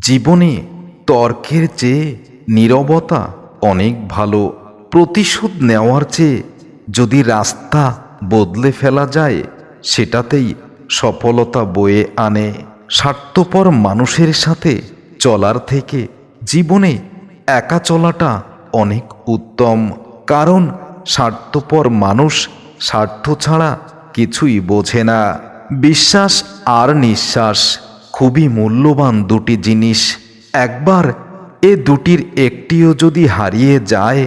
জীবনে তর্কের চেয়ে নীরবতা অনেক ভালো। প্রতিশোধ নেওয়ার চেয়ে যদি রাস্তা বদলে ফেলা যায়, সেটাতেই সফলতা বয়ে আনে। স্বার্থপর মানুষের সাথে চলার থেকে জীবনে একা চলাটা অনেক উত্তম। কারণ স্বার্থপর মানুষ স্বার্থ ছাড়া কিছুই বোঝে না। বিশ্বাস আর নিঃশ্বাস খুবই মূল্যবান দুটি জিনিস। একবার এ দুটির একটিও যদি হারিয়ে যায়,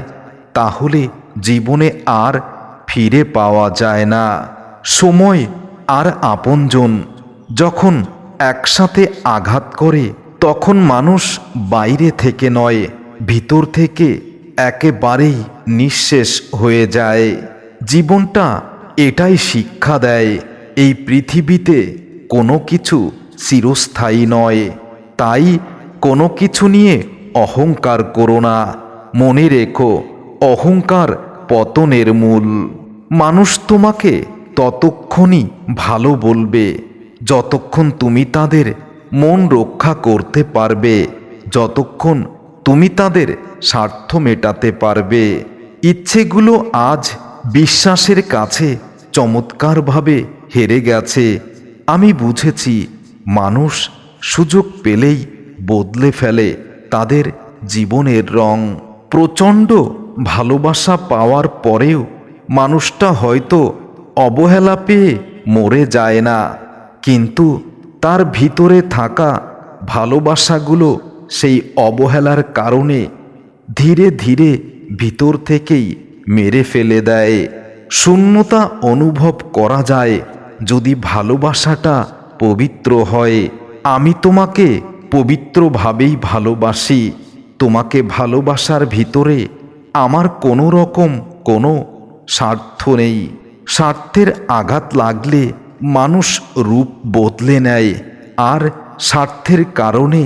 তাহলে জীবনে আর ফিরে পাওয়া যায় না। সময় আর আপনজন যখন একসাথে আঘাত করে, তখন মানুষ বাইরে থেকে নয়, ভিতর থেকে একেবারেই নিঃশেষ হয়ে যায়। জীবনটা এটাই শিক্ষা দেয়, এই পৃথিবীতে কোনো কিছু চিরস্থায়ী নয়। তাই কোনো কিছু নিয়ে অহংকার করো না। মনে রেখো, অহংকার পতনের মূল। মানুষ তোমাকে ততক্ষণই ভালো বলবে যতক্ষণ তুমি তাদের মন রক্ষা করতে পারবে, যতক্ষণ তুমি তাদের স্বার্থ মেটাতে পারবে। ইচ্ছেগুলো আজ বিশ্বাসের কাছে চমৎকারভাবে হেরে গেছে। আমি বুঝেছি, মানুষ সুযোগ পেলেই বদলে ফেলে তাদের জীবনের রং। প্রচণ্ড ভালোবাসা পাওয়ার পরেও মানুষটা হয়তো অবহেলা পেয়ে মরে যায় না, কিন্তু তার ভিতরে থাকা ভালোবাসাগুলো সেই অবহেলার কারণে ধীরে ধীরে ভিতর থেকেই মেরে ফেলে দেয়। শূন্যতা অনুভব করা যায় যদি ভালোবাসাটা পবিত্র হয়। আমি তোমাকে পবিত্রভাবেই ভালোবাসি। তোমাকে ভালোবাসার ভিতরে আমার কোনো রকম কোনো স্বার্থ নেই। স্বার্থের আঘাত লাগলে মানুষ রূপ বদলে নেয়, আর স্বার্থের কারণে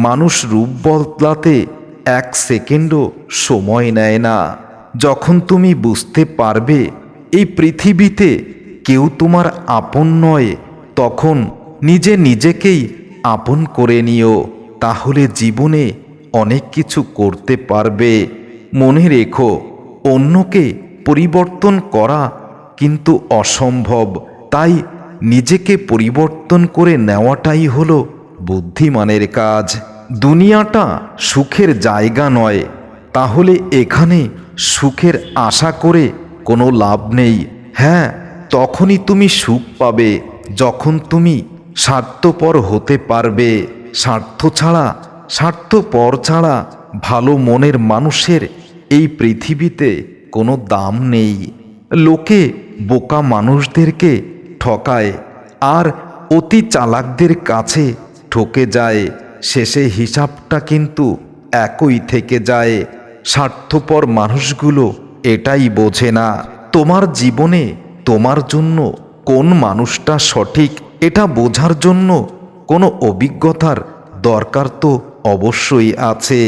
মানুষ রূপ বদলাতে এক সেকেন্ডও সময় নেয় না। যখন তুমি বুঝতে পারবে এই পৃথিবীতে কেউ তোমার আপন নয়, তখন নিজেকেই আপন করে নিও। তাহলে জীবনে অনেক কিছু করতে পারবে। মনে রেখো, অন্যকে পরিবর্তন করা কিন্তু অসম্ভব। তাই নিজেকে পরিবর্তন করে নেওয়াটাই হলো বুদ্ধিমানের কাজ। দুনিয়াটা সুখের জায়গা নয়, তাহলে এখানে সুখের আশা করে কোনো লাভ নেই। হ্যাঁ, তখনই তুমি সুখ পাবে যখন তুমি স্বার্থপর হতে পারবে। স্বার্থপর ছাড়া ভালো মনের মানুষের এই পৃথিবীতে কোনো দাম নেই। লোকে বোকা মানুষদেরকে ঠকায় আর অতি চালাকদের কাছে ঠকে যায়। শেষে হিসাবটা কিন্তু একই থেকে যায়। স্বার্থপর মানুষগুলো এটাই বোঝে না। তোমার জীবনে তোমার জন্য কোন মানুষটা সঠিক, এটা বোঝার জন্য কোনো অভিজ্ঞতার দরকার তো অবশ্যই আছে।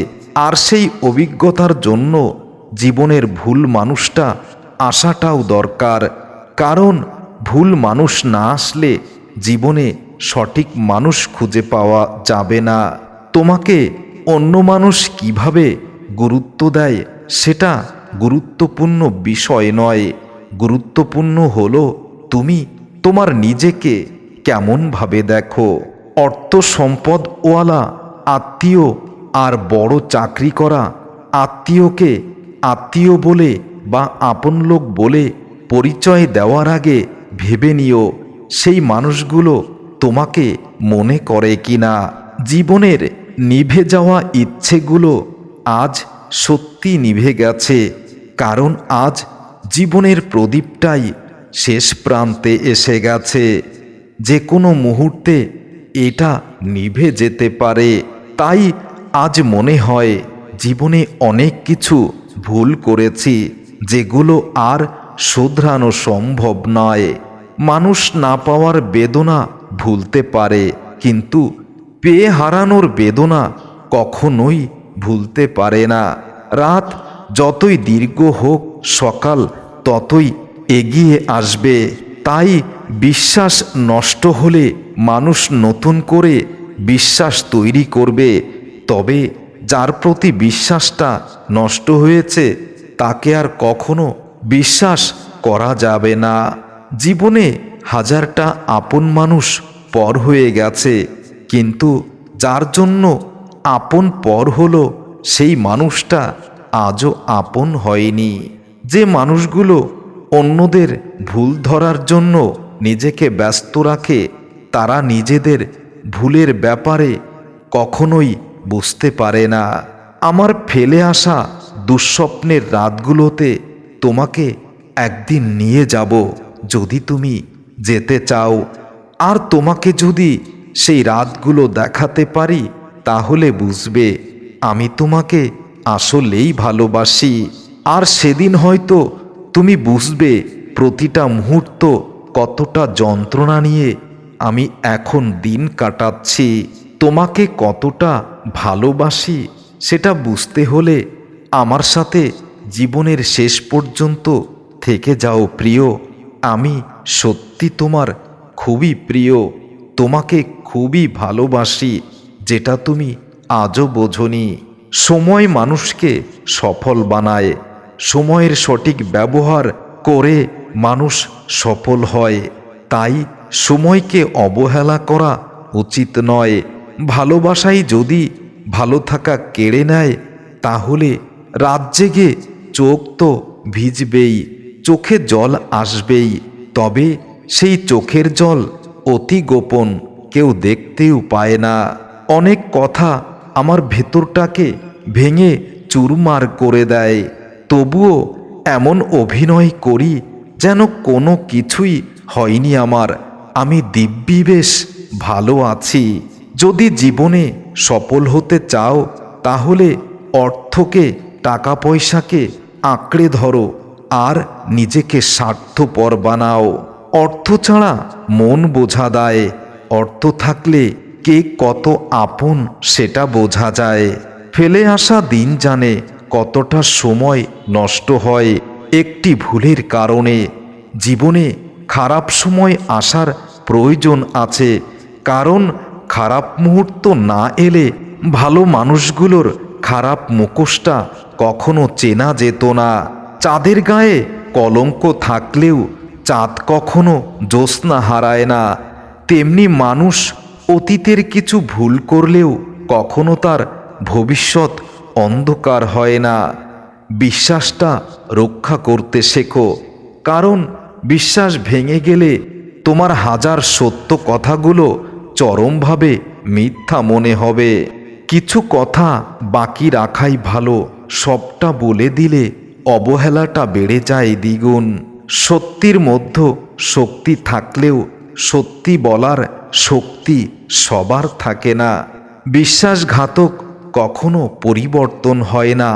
আর সেই অভিজ্ঞতার জন্য জীবনের ভুল মানুষটা আসাটাও দরকার। কারণ ভুল মানুষ না আসলে জীবনে সঠিক মানুষ খুঁজে পাওয়া যাবে না। তোমাকে অন্য মানুষ কিভাবে গুরুত্ব দেয় সেটা গুরুত্বপূর্ণ বিষয় নয়। গুরুত্বপূর্ণ হলো তুমি তোমার নিজেকে কেমনভাবে দেখো। অর্থ সম্পদওয়ালা আত্মীয় আর বড় চাকরি করা আত্মীয়কে আত্মীয় বলে বা আপন লোক বলে পরিচয় দেওয়ার আগে ভেবে নিও সেই মানুষগুলো তোমাকে মনে করে কিনা। জীবনের নিভে যাওয়া ইচ্ছেগুলো আজ সত্যি নিভে গেছে, কারণ আজ জীবনের প্রদীপটাই শেষ প্রান্তে এসে গেছে। যে কোনো মুহূর্তে এটা নিভে যেতে পারে। তাই আজ মনে হয় জীবনে অনেক কিছু ভুল করেছি, যেগুলো আর শোধরানো সম্ভব নয়। মানুষ না পাওয়ার বেদনা ভুলতে পারে, কিন্তু পেয়ে হারানোর বেদনা কখনোই ভুলতে পারে না। রাত যতই দীর্ঘ হোক, সকাল ততই এগিয়ে আসবে। তাই বিশ্বাস নষ্ট হলে মানুষ নতুন করে বিশ্বাস তৈরি করবে, তবে যার প্রতি বিশ্বাসটা নষ্ট হয়েছে তাকে আর কখনো বিশ্বাস করা যাবে না। জীবনে হাজারটা আপন মানুষ পর হয়ে গেছে, কিন্তু যার জন্য আপন পর হলো সেই মানুষটা আজও আপন হয়নি। যে মানুষগুলো অন্যদের ভুল ধরার জন্য নিজেকে ব্যস্ত রাখে, তারা নিজেদের ভুলের ব্যাপারে কখনোই বুঝতে পারে না। আমার ফেলে আসা দুঃস্বপ্নের রাতগুলোতে তোমাকে একদিন নিয়ে যাব, যদি তুমি যেতে চাও। আর তোমাকে যদি সেই রাতগুলো দেখাতে পারি, তাহলে বুঝবে আমি তোমাকে আসলেই ভালোবাসি। আর সেদিন হয়তো তুমি বুঝবে প্রতিটা মুহূর্ত কতটা যন্ত্রণা নিয়ে আমি এখন দিন কাটাচ্ছি। তোমাকে কতটা ভালোবাসি সেটা বুঝতে হলে আমার সাথে জীবনের শেষ পর্যন্ত থেকে যাও প্রিয়। আমি সত্যি তোমার খুবই প্রিয়, তোমাকে খুবই ভালোবাসি, যেটা তুমি আজও বোঝনি। সময় মানুষকে সফল বানায়, সময়ের সঠিক ব্যবহার করে মানুষ সফল হয়। তাই সময়কে অবহেলা করা উচিত নয়। ভালোবাসাই যদি ভালো থাকা কেড়ে নেয়, তাহলে রাত জেগে চোখ তো ভিজবেই, চোখে জল আসবেই, তবে সেই চোখের জল অতি গোপন, কেউ দেখতেও পায় না। অনেক কথা আমার ভেতরটাকে ভেঙে চুরমার করে দেয়, তবুও এমন অভিনয় করি যেন কোনো কিছুই হয়নি আমার। আমি দিব্যি বেশ ভালো আছি। যদি জীবনে সফল হতে চাও, তাহলে অর্থকে, টাকা পয়সাকে আঁকড়ে ধরো আর নিজেকে স্বার্থপর বানাও। অর্থ ছাড়া মন বোঝা দেয়, অর্থ থাকলে কে কত আপন সেটা বোঝা যায়। ফেলে আসা দিন জানে কতটা সময় নষ্ট হয় একটি ভুলের কারণে। জীবনে খারাপ সময় আসার প্রয়োজন আছে, কারণ খারাপ মুহূর্ত না এলে ভালো মানুষগুলোর খারাপ মুখোশটা কখনো চেনা যেত না। চাঁদের গায়ে কলঙ্ক থাকলেও চাঁদ কখনো জ্যোৎস্না হারায় না, তেমনি মানুষ অতীতের কিছু ভুল করলেও কখনো তার ভবিষ্যৎ অন্ধকার হয় না। বিশ্বাসটা রক্ষা করতে শেখো, কারণ বিশ্বাস ভেঙে গেলে তোমার হাজার সত্য কথাগুলো চরমভাবে মিথ্যা মনে হবে। কিছু কথা বাকি রাখাই ভালো, সবটা বলে দিলে অবহেলাটা বেড়ে যায় দ্বিগুণ। সত্যির মধ্যে শক্তি থাকলেও সত্যি বলার শক্তি সবার থাকে না। বিশ্বাসঘাতক কখনো পরিবর্তন হয় না,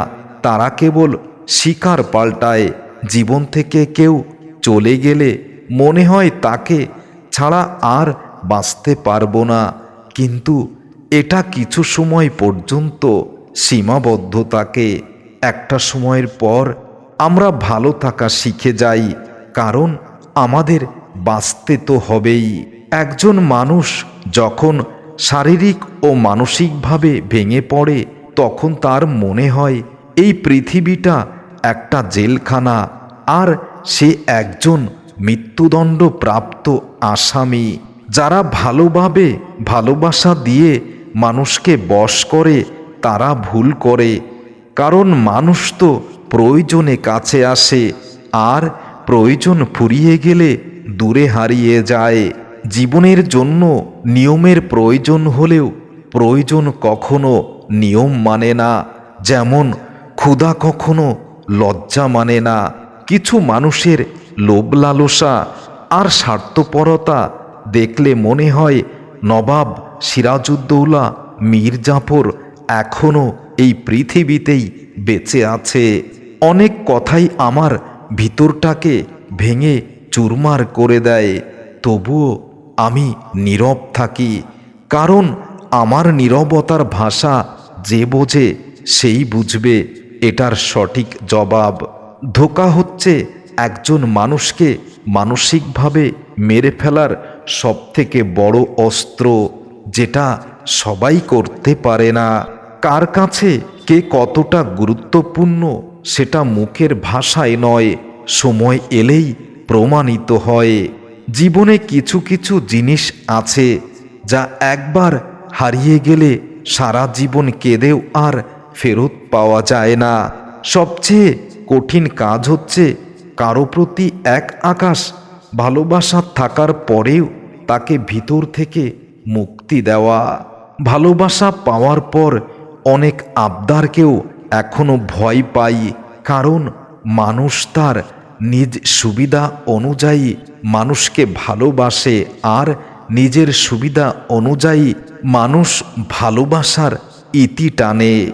তারা কেবল শিকার পাল্টায়। জীবন থেকে কেউ চলে গেলে মনে হয় তাকে ছাড়া আর বাঁচতে পারবো না, কিন্তু এটা কিছু সময় পর্যন্ত সীমাবদ্ধ থাকে। একটা সময়ের পর আমরা ভালো থাকা শিখে যাই, কারণ আমাদের বাঁচতে তো হবেই। একজন মানুষ যখন শারীরিক ও মানসিকভাবে ভেঙে পড়ে, তখন তার মনে হয় এই পৃথিবীটা একটা জেলখানা, আর সে একজন মৃত্যুদণ্ডপ্রাপ্ত আসামি। যারা ভালোভাবে ভালোবাসা দিয়ে মানুষকে বশ করে, তারা ভুল করে, কারণ মানুষ তো প্রয়োজনে কাছে আসে, আর প্রয়োজন ফুরিয়ে গেলে দূরে হারিয়ে যায়। জীবনের জন্য নিয়মের প্রয়োজন হলেও প্রয়োজন কখনো নিয়ম মানে না, যেমন ক্ষুধা কখনো লজ্জা মানে না। কিছু মানুষের লোভ লালসা আর স্বার্থপরতা দেখলে মনে হয় নবাব সিরাজউদ্দৌলা মীর জাফর এখনও এই পৃথিবীতেই বেঁচে আছে। অনেক কথাই আমার ভিতরটাকে ভেঙে চুরমার করে দেয়, তবুও আমি নীরব থাকি, কারণ আমার নীরবতার ভাষা যে বোঝে সেই বুঝবে এটার সঠিক জবাব। ধোঁকা হচ্ছে একজন মানুষকে মানসিকভাবে মেরে ফেলার সবথেকে বড় অস্ত্র, যেটা সবাই করতে পারে না। কার কাছে কে কতটা গুরুত্বপূর্ণ সেটা মুখের ভাষায় নয়, সময় এলেই প্রমাণিত হয়। জীবনে কিছু কিছু জিনিস আছে যা একবার হারিয়ে গেলে সারা জীবন কেঁদেও আর ফেরত পাওয়া যায় না। সবচেয়ে কঠিন কাজ হচ্ছে কারো প্রতি এক আকাশ ভালোবাসা থাকার পরেও তাকে ভিতর থেকে মুক্তি দেওয়া। ভালোবাসা পাওয়ার পর অনেক আবদারকেও এখনো ভয় পাই, কারণ মানুষ তার নিজ সুবিধা অনুযায়ী মানুষকে ভালোবাসে, আর নিজের সুবিধা অনুযায়ী মানুষ ভালোবাসার ইতি টানে।